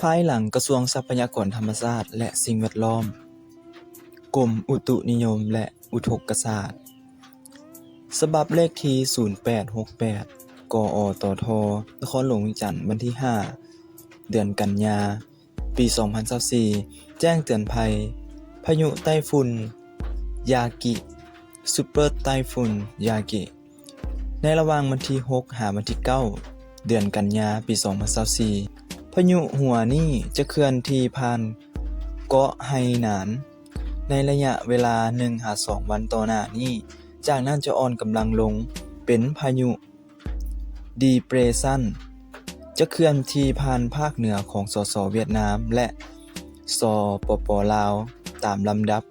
ภายหลังกระทรวงทรัพยากรธรรมชาติและสิ่งแวดล้อมกรมอุตุนิยมและอุทกศาสตร์ฉบับเลขที่0868 กอตท นครหลวงวิจันทร์วันที่ 5 เดือนกันยา ปี 2024 แจ้งเตือนภัยพายุไต้ฝุ่นยากิซุปเปอร์ไต้ฝุ่นยากิในระหว่างวันที่ 6 หาวันที่ 9 เดือนกันยา ปี 2024พายุหัวนี้จะเคลื่อนที่ผ่านเกาะไหหนานในระยะเวลา 1-2 วันต่อหน้านี้ จากนั้นจะอ่อนกำลังลงเป็นพายุดีเปรสชันจะเคลื่อนที่ผ่านภาคเหนือของสสเวียดนามและสปป.ลาวตามลำดับ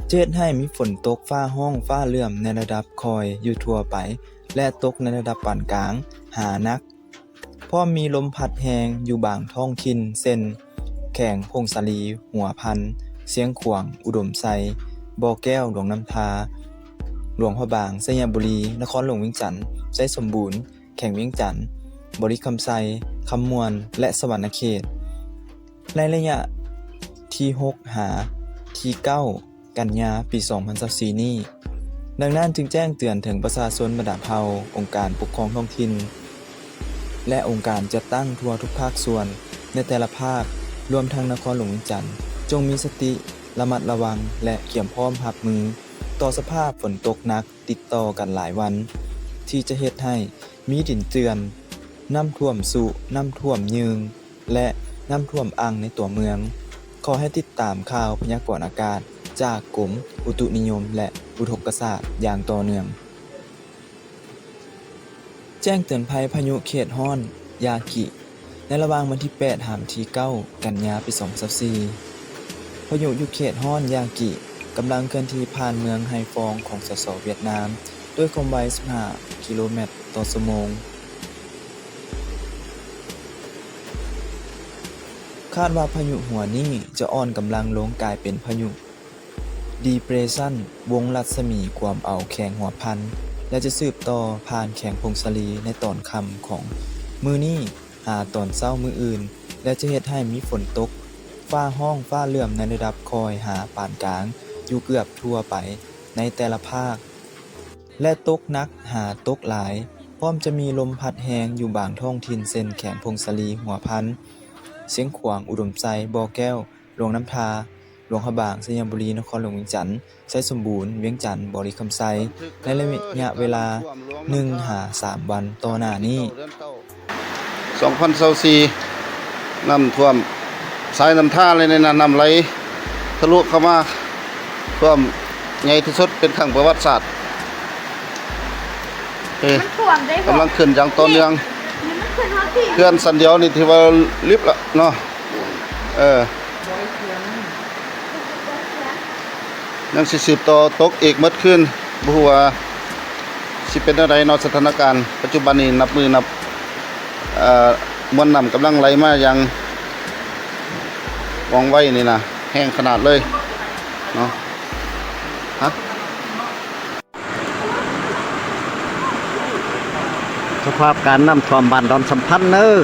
เฮ็ดให้มีฝนตกฟ้าร้องฟ้าเหลื่อมในระดับคอยอยู่ทั่วไปและตกในระดับปานกลางหานักพร้อมมีลมพัดแรงอยู่บางท้องถิ่นเช่นแข่งพงศาลีหัวพันเสียงขวางอุดมไซบ่อแก้วหลวงน้ำทาหลวงพระบางสัญบุรีนครหลวงเวียงจันทน์ไชสมบูรณ์แข่งเวียงจันทน์บริคำไซคำมวนและสวรรณเขตในระยะที่6หาที่9กันยาปี 2024นี้ดังนั้นจึงแจ้งเตือนถึงประชาชนบรรดาเผ่าองค์การปกครองท้องถิ่นและองค์การจัดตั้งทั่วทุกภาคส่วนในแต่ละภาครวมทั้งนครหลวงเวียงจันทน์จงมีสติระมัดระวังและเตรียมพร้อมรับมือต่อสภาพฝนตกหนักติดต่อกันหลายวันที่จะเฮ็ดให้มีดินเตือนน้ำท่วมสุน้ำท่วมยืงและน้ำท่วมอังในตัวเมืองขอให้ติดตามข่าวพยากรณ์อากาศจากกรมอุตุนิยมและอุทกศาสตร์อย่างต่อเนื่องแจ้งเตือนภัยพายุเขตร้อนยากิในระหว่างวันที่8หาวันที่9กันยาปี2024พายุอยู่เขตร้อนยากิกำลังเคลื่อนที่ผ่านเมืองไฮฟองของสสเวียดนามด้วยความไว15กิโลเมตรต่อชั่วโมงคาดว่าพายุหัวนี้จะอ่อนกำลังลงกลายเป็นพายุดีเปรสชันวงรัศมีความเอาแข่งหัวพันและจะสืบต่อผ่านแข่งพงศาลีในตอนค่ำของมื้อนี้หาตอนเช้ามื้ออื่นและจะเฮ็ดให้มีฝนตกฟ้าร้องฟ้าเหลื่อมในระดับคอยหาปานกลางอยู่เกือบทั่วไปในแต่ละภาคและตกหนักหาตกหลายพร้อมจะมีลมพัดแรงอยู่บางท้องถิ่นเช่นแขงพงศาลีหัวพันเสียงขวางอุดมไซบ่อแก้วหลวงน้ำทาหลวงพระบางสัญบุรีนครหลวงเวียงจันทน์ไชสมบูรณ์เวียงจันทน์บริคำไซในระยะเวลา 1-3 วันต่อหน้านี้2024น้ำท่วมสายน้ำท่าเลยในน้ำไหลทะลุเข้ามาท่วมใหญ่ที่สุดเป็นครั้งประวัติศาสตร์มันท่วมได้บ่กำลังขึ้นอย่างต่อเนื่องนี่มันขึ้นฮอดที่เขื่อนสันเดียวนี่ที่ว่าลิฟต์ละเนาะยังสิสืบต่อตกอีกหมดขึ้นบ่ฮู้ว่าสิเป็นจังไดเนาะสถานการณ์ปัจจุบันนี้นับมือนับมวลน้ำกำลังไหลมาอย่างว่องไวนี่นะแห้งขนาดเลยเนาะฮะสภาพการน้ำท่วมบ้านดอนสัมพันธ์เนอะ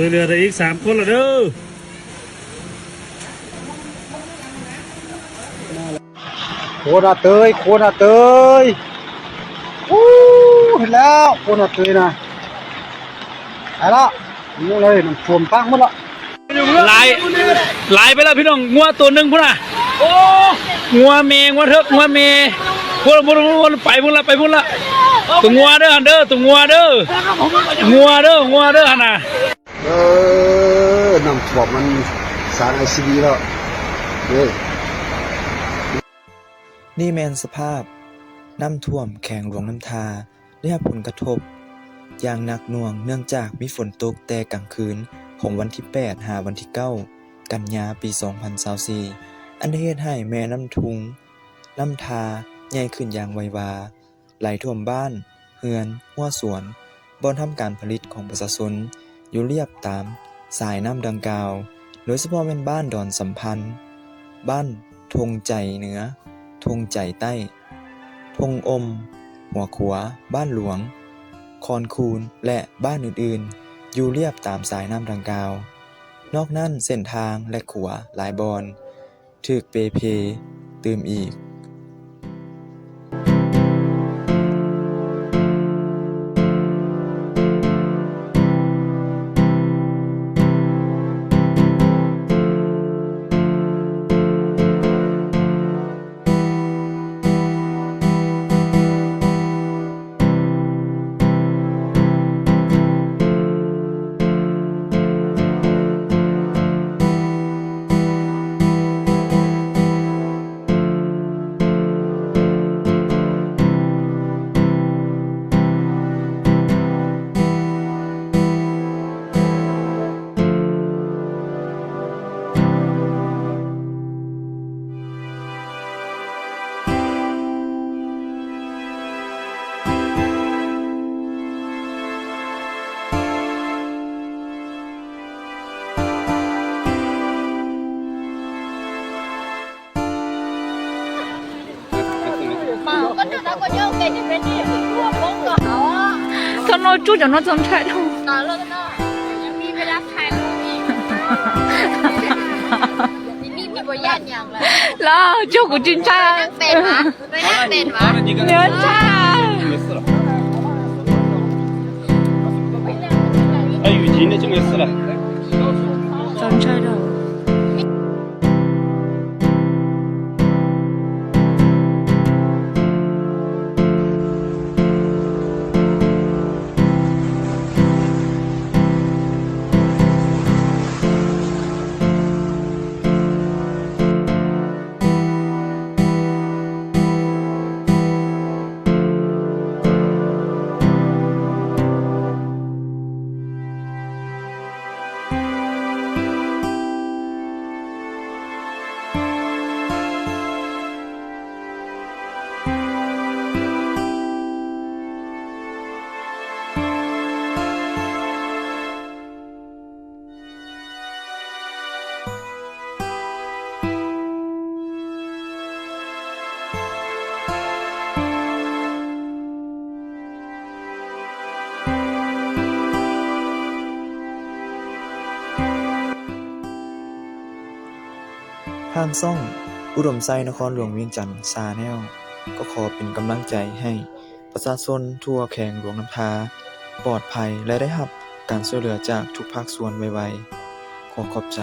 ช่วยเหลือได้อีก3 คนละเด้อโคนาเตยโคนาเตยอู้เห็นแล้วโคนาเตยนะไปละนี่เลยน้ำท่วมปังหมดละหลายไปแล้วพี่น้องงัวตัวหนึงพุ่นน่ะโอ้งัวเมงัวเถิกงัวเมพุ่นไปพุ่นละตัวงัวเด้อหั่นเด้อตัวงัวเด้อหั่นน่ะน้ำท่วมมันสารไอซีดีแล้วนี่แม่นสภาพน้ำท่วมแข่งหลวงน้ำทาได้รับผลกระทบอย่างหนักหน่วงเนื่องจากมีฝนตกแต่กลางคืนของวันที่8หาวันที่9กันยาปี 2024อันได้เฮ็ดให้แม่น้ำทุงน้ำทาใหญ่ขึ้นอย่างไววาไหลท่วมบ้านเฮือนหัวสวนบ่อนทำการผลิตของประชาชน อยู่เรียบตามสายน้ำดังกล่าว โดยเฉพาะเป็นบ้านดอนสัมพันธ์ บ้านธงใจเหนือ ธงใจใต้ ธงอม หัวขัว บ้านหลวง คอนคูน และบ้านอื่นๆ อยู่เรียบตามสายน้ำดังกล่าว นอกนั้นเส้นทางและขัวหลายบอนถูกเปเพตื่มอีก mà có được nó có nhớ cái gì bên đi mua bông của họ á 他那住着那种菜头， nói luôn đóมีเวลาถ่ายรูปอีกนี่มีบริญาตอย่างเลย 然后就个警察， เป็นวะไม่ได้เป็นวะ 警察，哎，雨停了就没事了。装菜头。 ทางซ่องอุดมไซนครหลวงเวียงจันทน์ชาแนลก็ขอเป็นกำลังใจให้ประชาชนทั่วแขวงหลวงน้ำทาปลอดภัยและได้รับการช่วยเหลือจากทุกภาคส่วนไวๆขอขอบใจ